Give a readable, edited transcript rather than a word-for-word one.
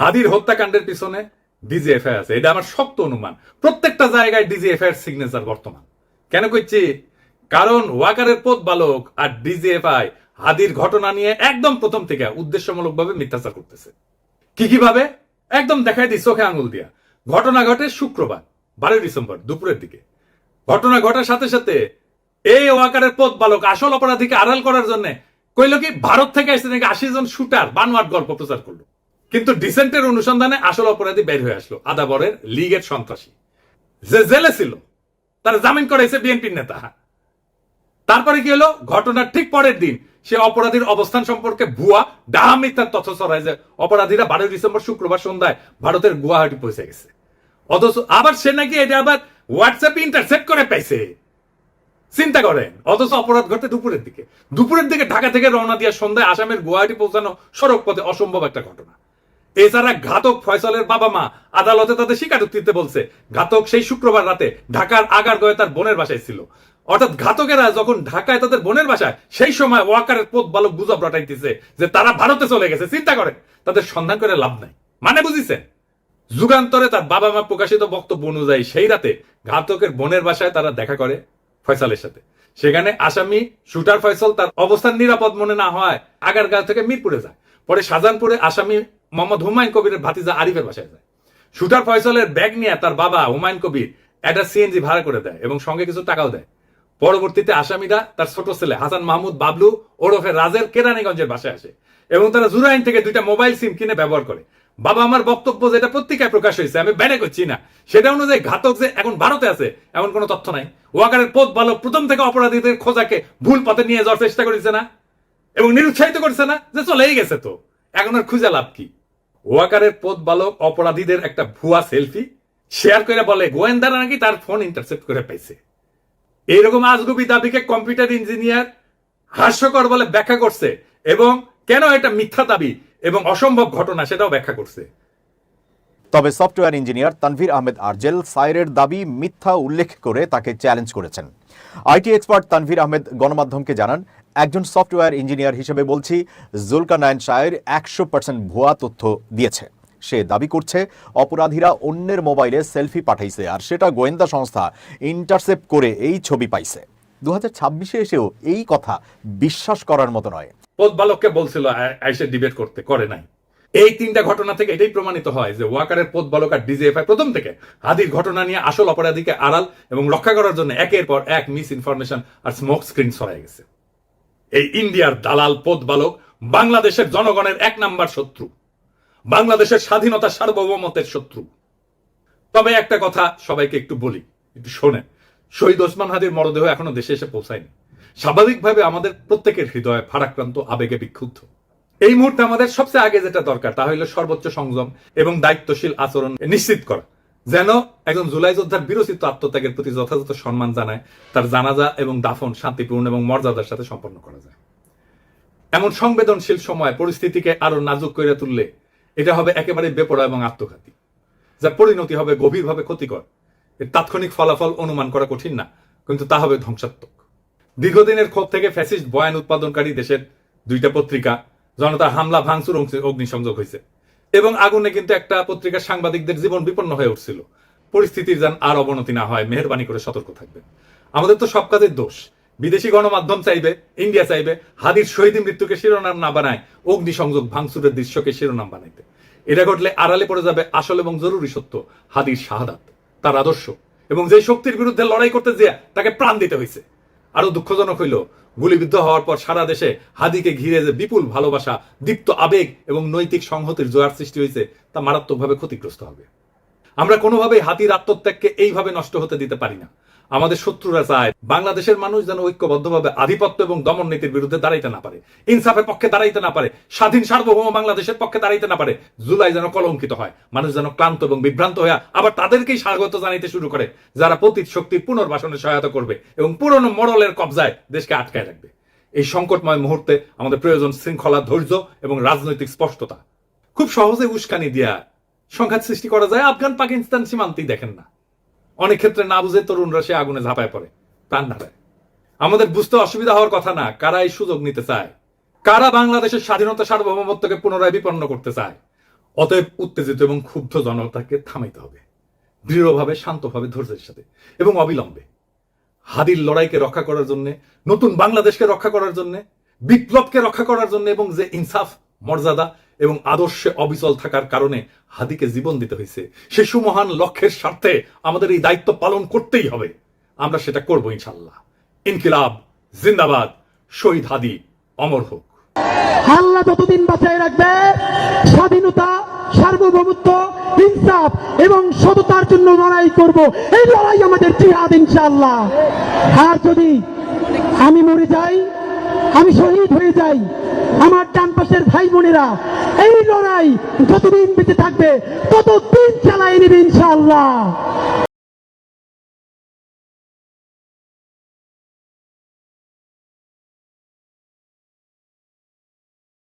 হাদির হত্যাকাণ্ডের পিছনে ডিজিএফআই আছে, এটা আমার শক্ত অনুমান। প্রত্যেকটা জায়গায় ডিজিএফআই এর সিগনেচার বর্তমান। কেন কইছি? কারণ ওয়াকারের পথ বালক আর ডিজিএফআই হাদির ঘটনা নিয়ে একদম প্রথম থেকে উদ্দেশ্যমূলকভাবে মিথ্যাচার করতেছে। কিভাবে? একদম দেখাই দিই চোখে আঙুল দিয়া। ঘটনা ঘটে শুক্রবার 12 ডিসেম্বর দুপুরের দিকে। ঘটনা ঘটার সাথে সাথে এই ওয়াকারের পথ বালক আসল অপরাধীকে আড়াল করার জন্য কইল কি ভারত থেকে আসছে নাকি 80 জন শুটার বানোয়াট গল্প প্রচার করলো। কিন্তু ডিসেন্টের অনুসন্ধানে আসল অপরাধী বের হয়ে আসলো, আদাবরের লীগের সন্ত্রাসী যে জেলে ছিল, তার জামিন করাইছে বিএনপির নেতা। তারপরে কি হলো? ঘটনার ঠিক পরের দিন সে অপরাধীর অবস্থান সম্পর্কে ভুয়া ডাহা মিথ্যার তথ্য ছড়ায় যে অপরাধীরা 12 ডিসেম্বর শুক্রবার সন্ধ্যায় ভারতের গুয়াহাটি পৌঁছে গেছে। অথচ আবার সে নাকি এটা আবার হোয়াটসঅ্যাপে ইন্টারসেপ্ট করে পাইছে। চিন্তা করেন। অথচ অপরাধ ঘটে দুপুরের দিকে। দুপুরের দিকে ঢাকা থেকে রওনা দিয়ে সন্ধ্যায় আসামের গুয়াহাটি পৌঁছানো সড়ক পথে অসম্ভব একটা ঘটনা। এছাড়া ঘাতক ফয়সালের বাবা মা আদালতে তাদের স্বীকারোক্তি দিতে বলছে ঘাতক সেই শুক্রবার রাতে ঢাকার আগারগাঁওয়ে তার বোনের বাসায় ছিল। অর্থাৎ ঘাতকেরা যখন ঢাকায় তাদের বোনের বাসায়, সেই সময় ওয়াকারের পথ বালক গুজব রটাইতেছে যে তারা ভারতে চলে গেছে। চিন্তা করেন, তাদের সন্ধান করে লাভ নাই। মানে বুঝিছেন? যুগান্তরে তার বাবা মা প্রকাশিত বক্তব্য অনুযায়ী সেই রাতে ঘাতকের বোনের বাসায় তারা দেখা করে ফয়সালের সাথে। সেখানে আসামি শুটার ফয়সাল তার অবস্থান নিরাপদ মনে না হয় আগারগাঁও থেকে মিরপুরে যায়। পরে শাহজাহানপুরে আসামি মোহাম্মদ হুমায়ুন কবিরের ভাতিজা আরিফের বাসায় যায়। শুটার ফয়সালের ব্যাগ নিয়ে তার বাবা হুমায়ুন কবির একটা সিএনজি ভাড়া করে দেয় এবং সঙ্গে কিছু টাকাও দেয়। পরবর্তীতে আসামিরা তার ছোট ছেলে হাসান মাহমুদ বাবলু ওরফে রাজের কেরানীগঞ্জের বাসায় আসে এবং তারা জুরাইন থেকে 2টা মোবাইল সিম কিনে ব্যবহার করে। বাবা আমার বক্তব্য যেটা পত্রিকায় প্রকাশ হয়েছে, আমি ব্যানে করছি না, সেটা অনুযায়ী ঘাতক যে এখন ভারতে আছে এমন কোনো তথ্য নাই। ওয়াকারের পথ বালক প্রথম থেকে অপরাধীদের খোঁজাকে ভুল পথে নিয়ে যাওয়ার চেষ্টা করেছে না এবং নিরুৎসাহিত করছে না যে চলেই গেছে, তো এখন আর খুঁজে লাভ কি? ওয়াকারের পথ বালক অপরাধীদের একটা ভুয়া সেলফি শেয়ার করে বলে গোয়েন্দারা নাকি তার ফোন ইন্টারসেপ্ট করে পাইছে। এইরকম আজগুবি দাবিকে কম্পিউটার ইঞ্জিনিয়ার হাস্যকর বলে ব্যাখ্যা করছে এবং কেন এটা মিথ্যা দাবি এবং অসম্ভব ঘটনা সেটাও ব্যাখ্যা করছে। তবে সফটওয়্যার ইঞ্জিনিয়ার তানভীর আহমেদ আরজেল সাইরের দাবি মিথ্যা উল্লেখ করে তাকে চ্যালেঞ্জ করেছেন। আইটি এক্সপার্ট তানভীর আহমেদ গণমাধ্যমকে জানান, একজন সফটওয়্যার ইঞ্জিনিয়ার হিসেবে বলছি, জুলকারনাইন সায়ের 100% ভুয়া তথ্য দিয়েছে। সে দাবি করছে অপরাধীরা অন্যের মোবাইলে সেলফি পাঠাইছে আর সেটা গোয়েন্দা সংস্থা ইন্টারসেপ্ট করে এই ছবি পাইছে। 2026-এ এসেও এই কথা বিশ্বাস করার মতো নয়। পথ বালককে বলছিল আইসে ডিবেট করতে, করে নাই। এই 3টা ঘটনা থেকে এটাই প্রমাণিত হয় যে ওয়াকারের পথ বালক আর ডিজিএফআই প্রথম থেকে হাদির ঘটনা নিয়ে আসল অপরাধীকে আড়াল এবং রক্ষা করার জন্য একের পর এক মিস ইনফরমেশন আর স্মোক স্ক্রিন ছড়াই গেছে। এই ইন্ডিয়ার দালাল পথ বালক বাংলাদেশের জনগণের 1 নাম্বার শত্রু, বাংলাদেশের স্বাধীনতা সার্বভৌমত্বের শত্রু। তবে একটা কথা সবাইকে একটু বলি, একটু শোনেন। শহীদ ওসমান হাদির মরদেহ এখনো দেশে এসে পৌঁছায়নি। স্বাভাবিকভাবে আমাদের প্রত্যেকের হৃদয়ে ভারাক্রান্ত, আবেগে বিক্ষুব্ধ। এই মুহূর্তে আমাদের সবচেয়ে আগে যেটা দরকার তা হলো সর্বোচ্চ সংযম এবং দায়িত্বশীল আচরণ নিশ্চিত করা, যেন একজন জুলাই যোদ্ধার বীরচিত্ত আত্মত্যাগের প্রতি যথাযথ সম্মান জানায় তার জানাজা এবং দাফন শান্তিপূর্ণ এবং মর্যাদার সাথে সম্পন্ন করা যায়। এমন সংবেদনশীল সময় পরিস্থিতিকে আরো নাজুক করে তুললে এটা হবে একেবারে বেপরোয়া এবং আত্মঘাতী, যার পরিণতি হবে গভীরভাবে ক্ষতিকর। এর তাৎক্ষণিক ফলাফল অনুমান করা কঠিন না, কিন্তু তা হবে ধ্বংসাত্মক। দীর্ঘদিনের ক্ষোভ থেকে ফ্যাসিস্ট বয়ান উৎপাদনকারী দেশের 2টা পত্রিকা জনতার হামলা ভাঙচুর অগ্নিসংযোগ হয়েছে এবং আগুনে কিন্তু একটা পত্রিকার সাংবাদিকদের জীবন বিপন্ন হয়ে উঠছিল। পরিস্থিতির যেন আর অবনতি না হয় মেহেরবানি করে সতর্ক থাকবেন। আমাদের তো সব কাজের দোষ। বিদেশি গণমাধ্যম চাইবে, ইন্ডিয়া চাইবে হাদির শহীদ মৃত্যুকে শিরোনাম না বানায় অগ্নিসংযোগ ভাঙচুরের দৃশ্যকে শিরোনাম বানাইতে। এটা ঘটলে আড়ালে পড়ে যাবে আসল এবং জরুরি সত্য, হাদির শাহাদাত, তার আদর্শ এবং যে শক্তির বিরুদ্ধে লড়াই করতে যে তাকে প্রাণ দিতে হয়েছে। আরো দুঃখজনক হইল গুলিবিদ্ধ হওয়ার পর সারা দেশে হাদিকে ঘিরে যে বিপুল ভালোবাসা, দীপ্ত আবেগ এবং নৈতিক সংহতির জোয়ার সৃষ্টি হয়েছে তা মারাত্মকভাবে ক্ষতিগ্রস্ত হবে। আমরা কোনোভাবেই হাদির আত্মত্যাগকে এইভাবে নষ্ট হতে দিতে পারি না। আমাদের শত্রুরা চায় বাংলাদেশের মানুষ যেন ঐক্যবদ্ধভাবে আধিপত্য এবং দমন নীতির বিরুদ্ধে দাঁড়াইতে না পারে, ইনসাফের পক্ষে দাঁড়াইতে না পারে, স্বাধীন সার্বভৌম বাংলাদেশের পক্ষে দাঁড়াইতে না পারে। জুলাই যেন কলঙ্কিত হয়, মানুষ যেন ক্লান্ত এবং বিভ্রান্ত হয়ে আবার তাদেরকেই স্বাগত জানাইতে শুরু করে যারা পতিত শক্তির পুনর্বাসনে সহায়তা করবে এবং পুরনো মডেলের কবজায় দেশকে আটকায় রাখবে। এই সংকটময় মুহূর্তে আমাদের প্রয়োজন শৃঙ্খলা, ধৈর্য এবং রাজনৈতিক স্পষ্টতা। খুব সহজে উস্কানি দিয়া সংঘাত সৃষ্টি করা যায়। আফগান পাকিস্তান সীমান্তেই দেখেন না, অনেক ক্ষেত্রে না বুঝে তরুণরা সে আগুনে ঝাঁপায় পড়ে, প্রাণ হারায়। আমাদের বুঝতে অসুবিধা হওয়ার কথা না কারা এই সুযোগ নিতে চায়, কারা বাংলাদেশের স্বাধীনতা সার্বভৌমত্বকে পুনরায় বিপন্ন করতে চায়। অতএব উত্তেজিত এবং ক্ষুব্ধ জনতাকে থামাইতে হবে দৃঢ়ভাবে, শান্তভাবে, ধৈর্যের সাথে এবং অবিলম্বে। হাদির লড়াইকে রক্ষা করার জন্য, নতুন বাংলাদেশকে রক্ষা করার জন্য, বিপ্লবকে রক্ষা করার জন্য এবং যে ইনসাফ, মর্যাদা এবং আদর্শে অবিচল থাকার কারণে হাদিকে জীবন দিতে হয়েছে, সে সুমহান লক্ষ্যের স্বার্থে আমাদের এই দায়িত্ব পালন করতেই হবে। আমরা সেটা করব ইনশাল্লাহ। ইনকিলাব জিন্দাবাদ, শহীদ হাদি অমর হোক। আল্লাহ যতদিন বাঁচায় রাখবে, স্বাধীনতা, সার্বভৌমত্ব, ইনসাফ এবং সততার জন্য লড়াই করব। এই লড়াই আমাদের জিহাদ ইনশাআল্লাহ। আর যদি আমি মরে যাই, আমি শহীদ হয়ে যাই, আমার ডান পাশের ভাই বোনেরা এই লড়াই যতদিন বেঁচে থাকবে ততদিন চালাই নেবে ইনশাআল্লাহ।